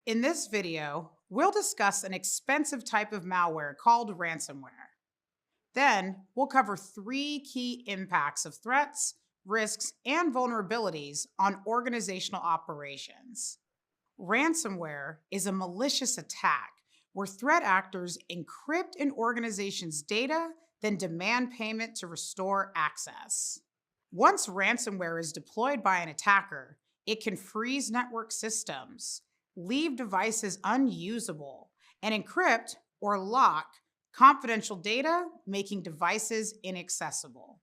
In this video, we'll discuss an expensive type of malware called ransomware. Then, we'll cover three key impacts of threats, risks, and vulnerabilities on organizational operations. Ransomware is a malicious attack where threat actors encrypt an organization's data, then demand payment to restore access. Once ransomware is deployed by an attacker, it can freeze network systems, leave devices unusable, and encrypt or lock confidential data, making devices inaccessible.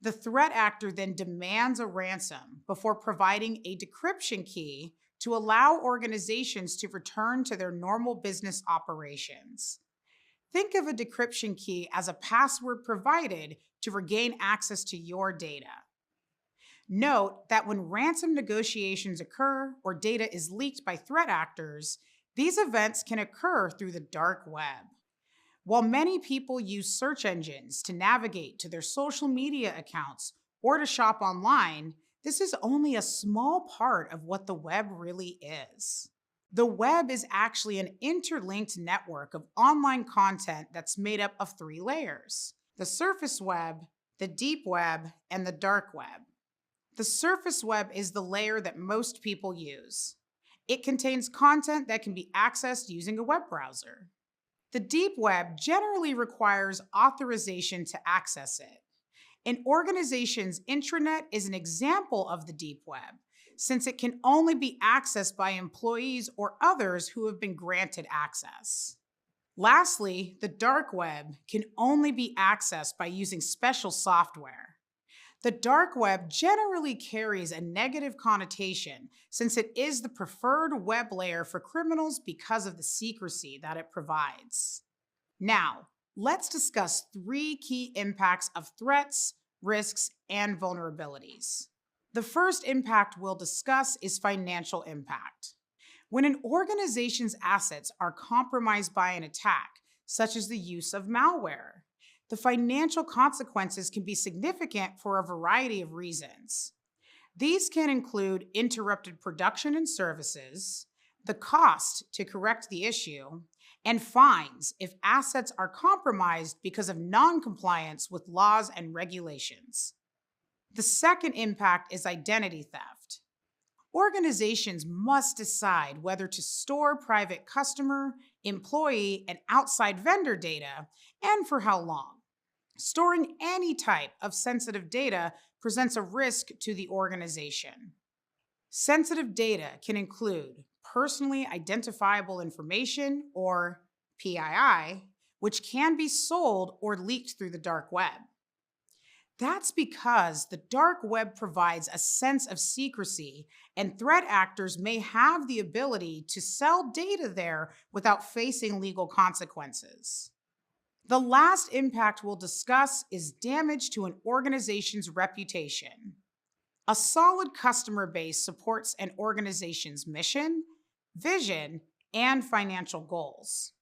The threat actor then demands a ransom before providing a decryption key to allow organizations to return to their normal business operations. Think of a decryption key as a password provided to regain access to your data. Note that when ransom negotiations occur or data is leaked by threat actors, these events can occur through the dark web. While many people use search engines to navigate to their social media accounts or to shop online, this is only a small part of what the web really is. The web is actually an interlinked network of online content that's made up of three layers: the surface web, the deep web, and the dark web. The surface web is the layer that most people use. It contains content that can be accessed using a web browser. The deep web generally requires authorization to access it. An organization's intranet is an example of the deep web, since it can only be accessed by employees or others who have been granted access. Lastly, the dark web can only be accessed by using special software. The dark web generally carries a negative connotation since it is the preferred web layer for criminals because of the secrecy that it provides. Now, let's discuss three key impacts of threats, risks, and vulnerabilities. The first impact we'll discuss is financial impact. When an organization's assets are compromised by an attack, such as the use of malware, the financial consequences can be significant for a variety of reasons. These can include interrupted production and services, the cost to correct the issue, and fines if assets are compromised because of noncompliance with laws and regulations. The second impact is identity theft. Organizations must decide whether to store private customer, employee, and outside vendor data, and for how long. Storing any type of sensitive data presents a risk to the organization. Sensitive data can include personally identifiable information, or PII, which can be sold or leaked through the dark web. That's because the dark web provides a sense of secrecy, and threat actors may have the ability to sell data there without facing legal consequences. The last impact we'll discuss is damage to an organization's reputation. A solid customer base supports an organization's mission, vision, and financial goals.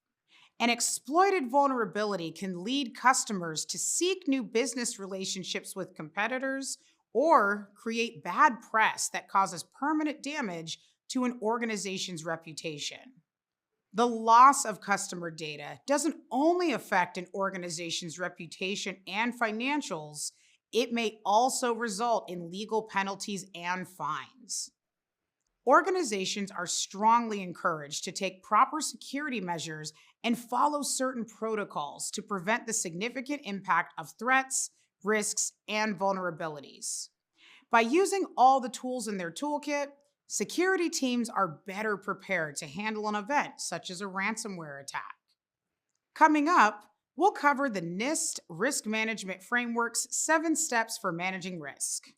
An exploited vulnerability can lead customers to seek new business relationships with competitors or create bad press that causes permanent damage to an organization's reputation. The loss of customer data doesn't only affect an organization's reputation and financials, it may also result in legal penalties and fines. Organizations are strongly encouraged to take proper security measures and follow certain protocols to prevent the significant impact of threats, risks, and vulnerabilities. By using all the tools in their toolkit, security teams are better prepared to handle an event such as a ransomware attack. Coming up, we'll cover the NIST Risk Management Framework's 7 steps for managing risk.